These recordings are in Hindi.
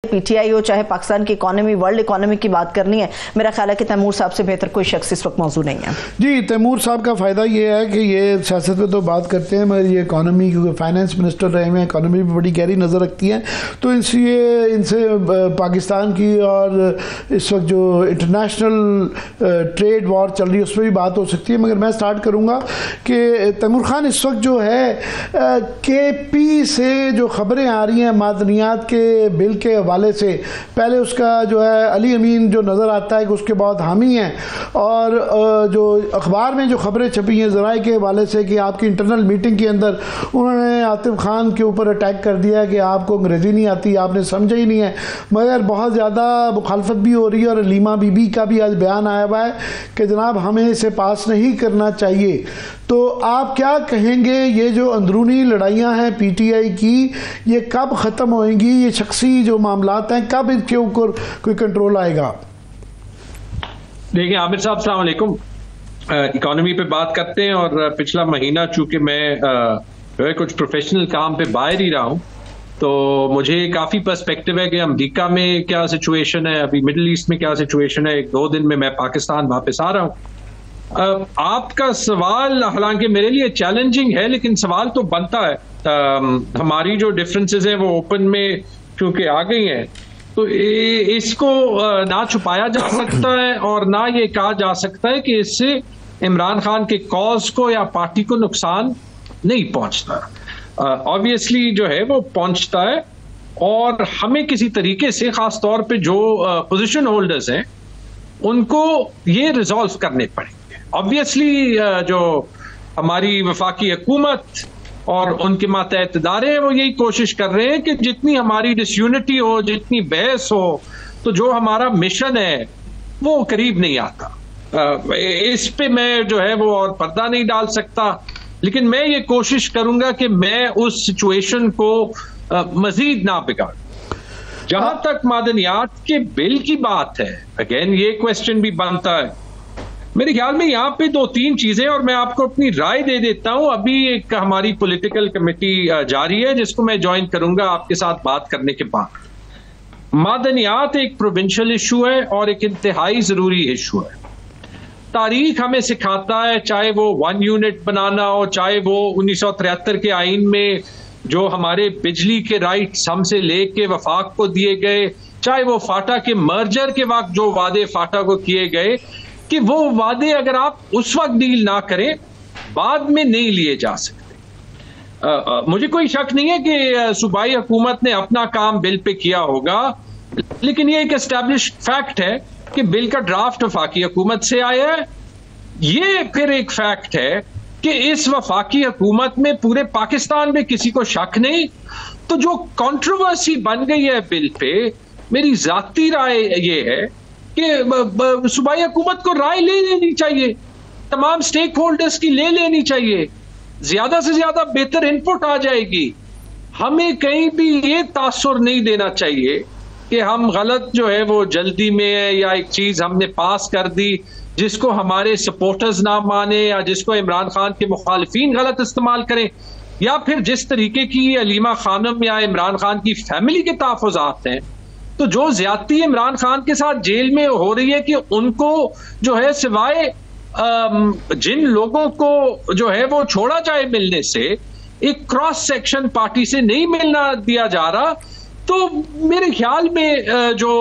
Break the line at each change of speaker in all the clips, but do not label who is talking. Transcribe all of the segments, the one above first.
पीटीआई हो, चाहे पाकिस्तान की इकोनॉमी, वर्ल्ड इकोनॉमी की बात करनी है, मेरा ख्याल है कि तैमूर साहब से बेहतर कोई शख्स इस वक्त मौजूद नहीं है। जी,
तैमूर साहब का फ़ायदा ये है कि ये सियासत पे तो बात करते हैं मगर ये इकोनॉमी, क्योंकि फाइनेंस मिनिस्टर रहे हुए हैं, इकोनॉमी पर बड़ी गहरी नज़र रखती हैं, तो इनसे पाकिस्तान की और इस वक्त जो इंटरनेशनल ट्रेड वॉर चल रही है उस पर भी बात हो सकती है। मगर मैं स्टार्ट करूँगा कि तैमूर खान इस वक्त जो है KP से जो खबरें आ रही हैं मादनियात के बिल के हवाले से, पहले उसका जो है अली अमीन जो नज़र आता है कि उसके बहुत हामी हैं, और जो अखबार में जो खबरें छपी हैं ज़राए के हवाले से कि आपकी इंटरनल मीटिंग के अंदर उन्होंने आतिफ खान के ऊपर अटैक कर दिया कि आपको अंग्रेज़ी नहीं आती, आपने समझा ही नहीं है, मगर बहुत ज़्यादा मुखालफत भी हो रही है। और लीमा बीबी का भी आज बयान आया हुआ है कि जनाब हमें इसे पास नहीं करना चाहिए। तो आप क्या कहेंगे, ये जो अंदरूनी लड़ाइयाँ हैं PTI की, ये कब ख़त्म होएंगी? ये शख्सी जो मामलात हैं, कब इनके ऊपर कोई कंट्रोल आएगा?
देखिए आमिर साहब, अस्सलाम वालेकुम। इकोनॉमी पे बात करते हैं, और पिछला महीना चूंकि मैं कुछ प्रोफेशनल काम पे बाहर ही रहा हूँ, तो मुझे काफ़ी पर्सपेक्टिव है कि अमेरिका में क्या सिचुएशन है, अभी मिडिल ईस्ट में क्या सिचुएशन है। 1-2 दिन में मैं पाकिस्तान वापस आ रहा हूँ। आपका सवाल हालांकि मेरे लिए चैलेंजिंग है, लेकिन सवाल तो बनता है। हमारी जो डिफरेंसेस हैं वो ओपन में क्योंकि आ गई हैं, तो इसको ना छुपाया जा सकता है और ना ये कहा जा सकता है कि इससे इमरान खान के कॉज को या पार्टी को नुकसान नहीं पहुंचता। ऑब्वियसली जो है वो पहुंचता है, और हमें किसी तरीके से खास तौर पे जो पोजीशन होल्डर्स हैं उनको ये रिजॉल्व करने पड़ेंगे। ऑब्वियसली जो हमारी वफाकी हुकूमत और उनके मातहत इदारे हैं वो यही कोशिश कर रहे हैं कि जितनी हमारी डिसयूनिटी हो, जितनी बहस हो, तो जो हमारा मिशन है वो करीब नहीं आता। इस पे मैं जो है वो और पर्दा नहीं डाल सकता, लेकिन मैं ये कोशिश करूंगा कि मैं उस सिचुएशन को मजीद ना बिगाड़ूं। जहां तक मादनियात के बिल की बात है, अगेन ये क्वेश्चन भी बनता है। मेरे ख्याल में यहाँ पे 2-3 चीजें, और मैं आपको अपनी राय दे देता हूं। अभी एक हमारी पॉलिटिकल कमेटी जारी है जिसको मैं ज्वाइन करूंगा आपके साथ बात करने के बाद। मादनियात एक प्रोविंशियल इशू है और एक इंतहाई जरूरी इशू है। तारीख हमें सिखाता है, चाहे वो 1 यूनिट बनाना हो, चाहे वो 1973 के आइन में जो हमारे बिजली के राइट्स हमसे लेके वफाक को दिए गए, चाहे वो फाटा के मर्जर के वक्त जो वादे फाटा को किए गए, कि वो वादे अगर आप उस वक्त डील ना करें बाद में नहीं लिए जा सकते। मुझे कोई शक नहीं है कि सूबाई हुकूमत ने अपना काम बिल पे किया होगा, लेकिन ये एक एस्टैब्लिश्ड फैक्ट है कि बिल का ड्राफ्ट वफाकी हुकूमत से आया है। ये फिर एक फैक्ट है कि इस वफाकी हुकूमत में पूरे पाकिस्तान में किसी को शक नहीं। तो जो कंट्रोवर्सी बन गई है बिल पे, मेरी जाती राय ये है कि सूबाई हुकूमत को राय ले लेनी चाहिए, तमाम स्टेक होल्डर्स की ले लेनी चाहिए, ज्यादा से ज्यादा बेहतर इनपुट आ जाएगी। हमें कहीं भी ये तासुर नहीं देना चाहिए कि हम गलत जो है वो जल्दी में है, या एक चीज हमने पास कर दी जिसको हमारे सपोर्टर्स ना माने, या जिसको इमरान खान के मुखालिफिन गलत इस्तेमाल करें, या फिर जिस तरीके की अलीमा खानम या इमरान खान की फैमिली के तहफ़्फ़ुज़ात हैं। तो जो ज्यादती इमरान खान के साथ जेल में हो रही है कि उनको जो है सिवाय जिन लोगों को जो है वो छोड़ा जाए मिलने से, एक क्रॉस सेक्शन पार्टी से नहीं मिलना दिया जा रहा। तो मेरे ख्याल में जो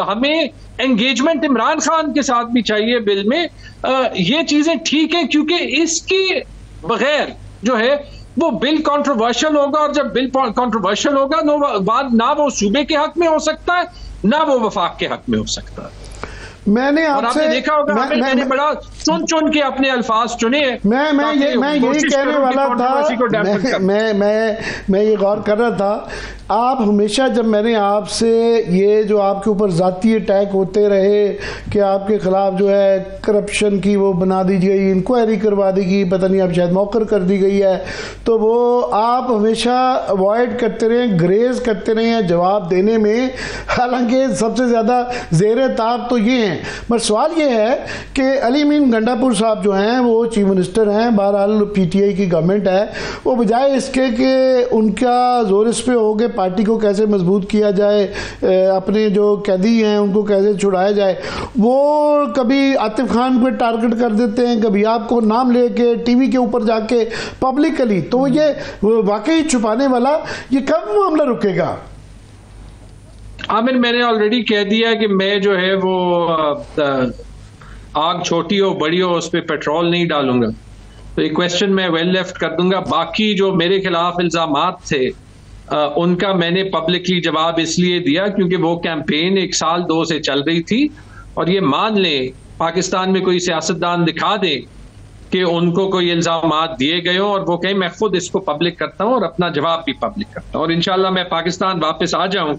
हमें एंगेजमेंट इमरान खान के साथ भी चाहिए बिल में, ये चीजें ठीक है, क्योंकि इसके बगैर जो है वो बिल कंट्रोवर्शियल होगा, और जब बिल कंट्रोवर्शियल होगा ना वो सूबे के हक में हो सकता है, ना वो वफाक के हक में हो सकता है।
मैंने आपसे
देखा होगा मैंने बड़ा चुन के अपने अल्फाज चुने हैं।
मैं यही कहने वाला था, मैं ये गौर कर रहा था। आप हमेशा, जब मैंने आपसे ये जो आपके ऊपर ज़ाती अटैक होते रहे कि आपके ख़िलाफ़ जो है करप्शन की वो बना दी गई, इंक्वायरी करवा दी गई, पता नहीं अब शायद मौकर कर दी गई है, तो वो आप हमेशा अवॉइड करते रहे, ग्रेज करते रहे हैं जवाब देने में। हालांकि सबसे ज़्यादा ज़ेर ताब तो ये हैं, पर सवाल ये है कि अली अमीन गंडापुर साहब जो हैं वो चीफ मिनिस्टर हैं, बहरहाल PTI की गवर्नमेंट है, वो बजाय इसके कि उनका जोर इस पे हो कि पार्टी को कैसे मजबूत किया जाए, अपने जो कैदी हैं उनको कैसे छुड़ाया जाए, वो कभी आतिफ खान को टारगेट कर देते हैं, कभी आपको नाम लेके टीवी के ऊपर जाके पब्लिकली। तो ये वाकई छुपाने वाला, ये कब मामला रुकेगा?
आमिर, मैंने ऑलरेडी कह दिया कि मैं जो है वो आग छोटी हो बड़ी हो उस पर पेट्रोल नहीं डालूंगा। तो ये क्वेश्चन मैं वेल लेफ्ट कर दूंगा। बाकी जो मेरे खिलाफ इल्जामात थे उनका मैंने पब्लिकली जवाब इसलिए दिया क्योंकि वो कैंपेन 1 साल 2 से चल रही थी, और ये मान लें पाकिस्तान में कोई सियासतदान दिखा दे कि उनको कोई इल्जामात दिए गए हो और वो कहें मैं खुद इसको पब्लिक करता हूं और अपना जवाब भी पब्लिक करता हूं, और इंशाल्लाह मैं पाकिस्तान वापस आ जाऊं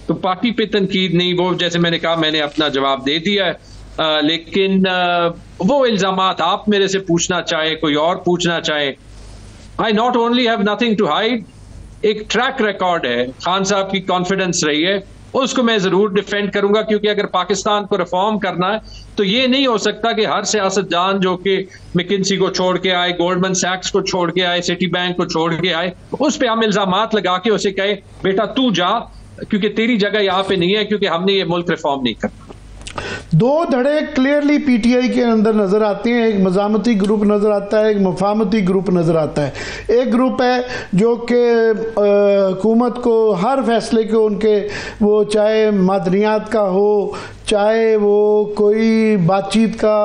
तो पार्टी पे तनकीद नहीं, वो जैसे मैंने कहा मैंने अपना जवाब दे दिया है। लेकिन वो इल्जामात आप मेरे से पूछना चाहे, कोई और पूछना चाहे, I not only have nothing to hide, एक ट्रैक रिकॉर्ड है, खान साहब की कॉन्फिडेंस रही है, उसको मैं जरूर डिफेंड करूंगा। क्योंकि अगर पाकिस्तान को रिफॉर्म करना है तो ये नहीं हो सकता कि हर सियासतदान जो कि मैकिन्सी को छोड़ के आए, गोल्डमैन सैक्स को छोड़ के आए, सिटी बैंक को छोड़ के आए, उस पर हम इल्जामात लगा के उसे कहे बेटा तू जा क्योंकि तेरी जगह यहाँ पे नहीं है, क्योंकि हमने ये मुल्क रिफॉर्म नहीं करना।
2 धड़े क्लियरली पीटीआई के अंदर नजर आते हैं। एक मज़ामती ग्रुप नजर आता है, एक मुफाहमती ग्रुप नजर आता है। एक ग्रुप है जो कि हुकूमत को हर फैसले को उनके, वो चाहे मादनियात का हो, चाहे वो कोई बातचीत का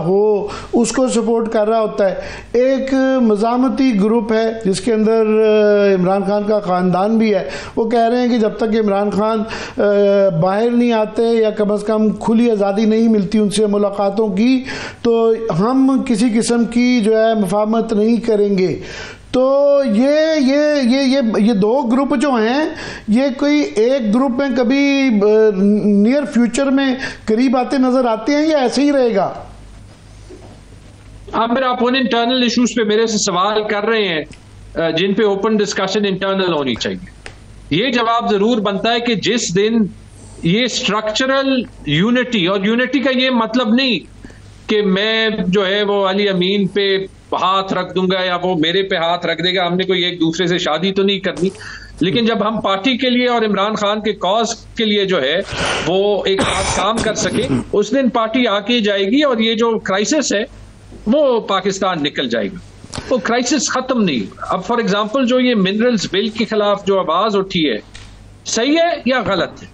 हो, उसको सपोर्ट कर रहा होता है। एक मज़ामती ग्रुप है जिसके अंदर इमरान खान का ख़ानदान भी है। वो कह रहे हैं कि जब तक इमरान खान बाहर नहीं आते या कम अज़ कम खुली आज़ादी नहीं मिलती उनसे मुलाकातों की, तो हम किसी किस्म की जो है मुफाहमत नहीं करेंगे। तो ये 2 ग्रुप जो हैं, ये कोई एक ग्रुप में कभी नियर फ्यूचर में करीब आते नजर आते हैं या ऐसे ही रहेगा?
आप मेरा अपन इंटरनल इश्यूज पे मेरे से सवाल कर रहे हैं जिन पे ओपन डिस्कशन इंटरनल होनी चाहिए। ये जवाब जरूर बनता है कि जिस दिन ये स्ट्रक्चरल यूनिटी, और यूनिटी का ये मतलब नहीं कि मैं जो है वो अली अमीन पे हाथ रख दूंगा या वो मेरे पे हाथ रख देगा, हमने कोई एक दूसरे से शादी तो नहीं करनी। लेकिन जब हम पार्टी के लिए और इमरान खान के कॉज के लिए जो है वो एक साथ काम कर सके, उस दिन पार्टी आके जाएगी और ये जो क्राइसिस है वो पाकिस्तान निकल जाएगा। वो क्राइसिस खत्म नहीं। अब फॉर एग्जांपल जो ये मिनरल्स बिल के खिलाफ जो आवाज उठी है, सही है या गलत है?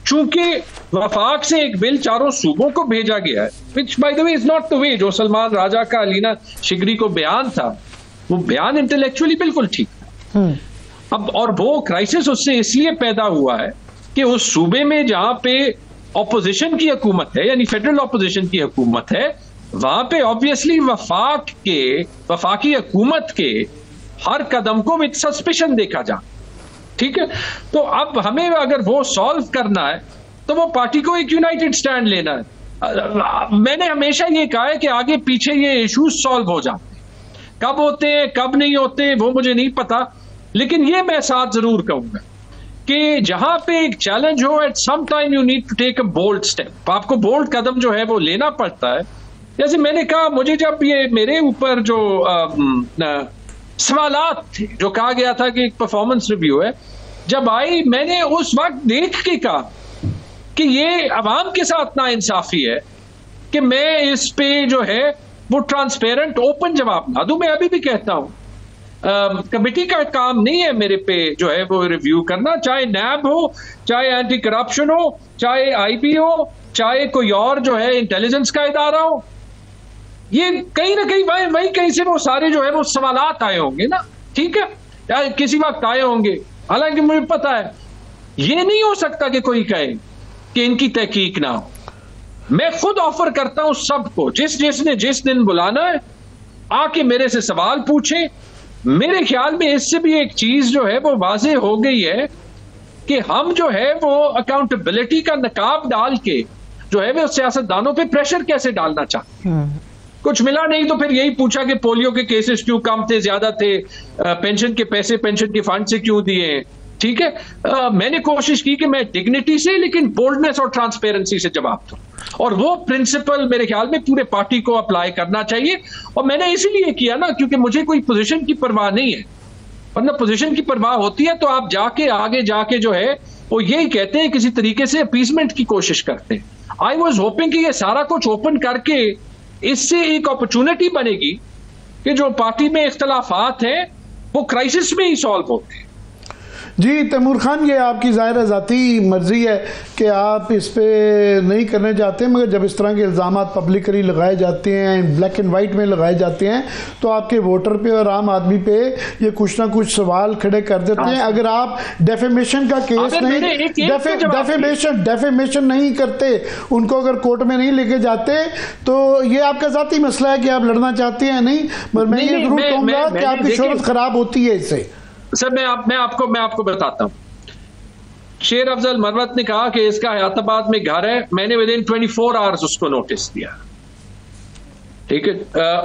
चूंकि वफाक से एक बिल 4 सूबों को भेजा गया है, विच by the way is not the way. जो सलमान राजा का अलीना शिगरी को बयान था, वो बयान इंटेलेक्चुअली बिल्कुल ठीक था। अब और वो क्राइसिस उससे इसलिए पैदा हुआ है कि उस सूबे में जहां पे ऑपोजिशन की हुकूमत है, यानी फेडरल ऑपोजिशन की हुकूमत है, वहां पे ऑब्वियसली वफाकी हुकूमत के हर कदम को विद सस्पिशन देखा जा। ठीक है, तो अब हमें अगर वो सॉल्व करना है तो वो पार्टी को एक यूनाइटेड स्टैंड लेना है। मैंने हमेशा ये कहा है कि आगे पीछे ये इश्यूज सॉल्व हो जाते हैं, कब होते हैं कब नहीं होते वो मुझे नहीं पता, लेकिन ये मैं साथ जरूर कहूंगा कि जहां पे एक चैलेंज हो, at some time you need to take a bold step. आपको बोल्ड कदम जो है वो लेना पड़ता है। जैसे मैंने कहा, मुझे जब ये मेरे ऊपर जो सवालात थे, जो कहा गया था कि एक परफॉर्मेंस रिव्यू है, जब आई मैंने उस वक्त देख के कहा कि ये अवाम के साथ नाइंसाफी है कि मैं इस पे जो है वो ट्रांसपेरेंट ओपन जवाब ना दूं। मैं अभी भी कहता हूं कमेटी का काम नहीं है मेरे पे जो है वो रिव्यू करना, चाहे नैब हो, चाहे एंटी करप्शन हो, चाहे आईबी हो, चाहे कोई और जो है इंटेलिजेंस का इदारा हो। ये कहीं ना कहीं वही कहीं से वो सारे जो है वो सवालात आए होंगे ना, ठीक है, या किसी वक्त आए होंगे। हालांकि मुझे पता है ये नहीं हो सकता कि कोई कहे कि इनकी तहकीक ना हो। मैं खुद ऑफर करता हूं सबको, जिसने जिस दिन बुलाना है आके मेरे से सवाल पूछे। मेरे ख्याल में इससे भी एक चीज जो है वो वाज़ेह हो गई है कि हम जो है वो अकाउंटेबिलिटी का नकाब डाल के जो है वो सियासतदानों पे प्रेशर कैसे डालना चाहते हैं। कुछ मिला नहीं तो फिर यही पूछा कि पोलियो के केसेस क्यों कम थे, ज्यादा थे, पेंशन के पैसे पेंशन के फंड से क्यों दिए। ठीक है, मैंने कोशिश की कि मैं डिग्निटी से लेकिन बोल्डनेस और ट्रांसपेरेंसी से जवाब दूं, और वो प्रिंसिपल मेरे ख्याल में पूरे पार्टी को अप्लाई करना चाहिए। और मैंने इसीलिए किया ना क्योंकि मुझे कोई पोजीशन की परवाह नहीं है। वरना पोजीशन की परवाह होती है तो आप जाके आगे जाके जो है वो यही कहते हैं, किसी तरीके से अपीसमेंट की कोशिश करते हैं। आई वॉज होपिंग कि ये सारा कुछ ओपन करके इससे एक अपॉर्चुनिटी बनेगी कि जो पार्टी में इख्तलाफात हैं वो क्राइसिस में ही सॉल्व होते हैं।
जी तैमूर खान, ये आपकी ज़ाहिर ज़ाती मर्जी है कि आप इस पे नहीं करने चाहते, मगर जब इस तरह के इल्ज़ाम पब्लिकली लगाए जाते हैं, ब्लैक एंड वाइट में लगाए जाते हैं, तो आपके वोटर पे और आम आदमी पे ये कुछ ना कुछ सवाल खड़े कर देते हैं। अगर आप डेफेमेशन का केस डेफेमेशन नहीं करते, उनको अगर कोर्ट में नहीं लेके जाते, तो ये आपका ज़ाती मसला है कि आप लड़ना चाहते हैं नहीं, मगर मैं ये जरूर कहूँगा कि आपकी शोहरत खराब होती है इससे।
सर मैं आपको बताता हूं। शेर अफजल मरवत ने कहा कि इसका हयाताबाद में घर है, मैंने विद इन 24 आवर्स उसको नोटिस दिया, ठीक है।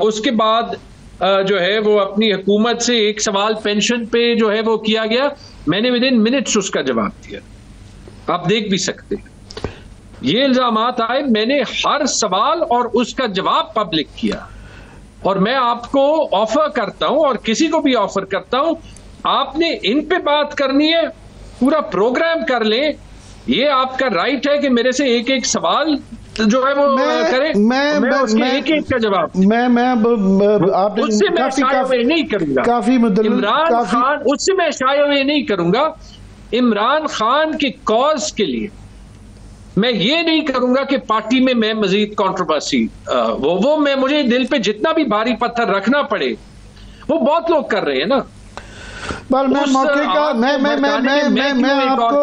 उसके बाद जो है वो अपनी हुकूमत से एक सवाल पेंशन पे जो है वो किया गया, मैंने विद इन मिनट्स उसका जवाब दिया, आप देख भी सकते हैं। ये इल्जामात आए, मैंने हर सवाल और उसका जवाब पब्लिक किया, और मैं आपको ऑफर करता हूं और किसी को भी ऑफर करता हूं, आपने इन पे बात करनी है, पूरा प्रोग्राम कर लें, ये आपका राइट है कि मेरे से एक एक सवाल जो है वो करें, मैं उसके एक एक का जवाब
आपने
उससे मैं शाये नहीं करूंगा। इमरान खान उससे मैं शाये नहीं करूंगा। इमरान खान के कॉज के लिए मैं ये नहीं करूंगा कि पार्टी में मैं मजीद कंट्रोवर्सी वो मैं मुझे दिल पे जितना भी भारी पत्थर रखना पड़े, वो बहुत लोग कर रहे हैं ना।
मैं मौके का मैं आपको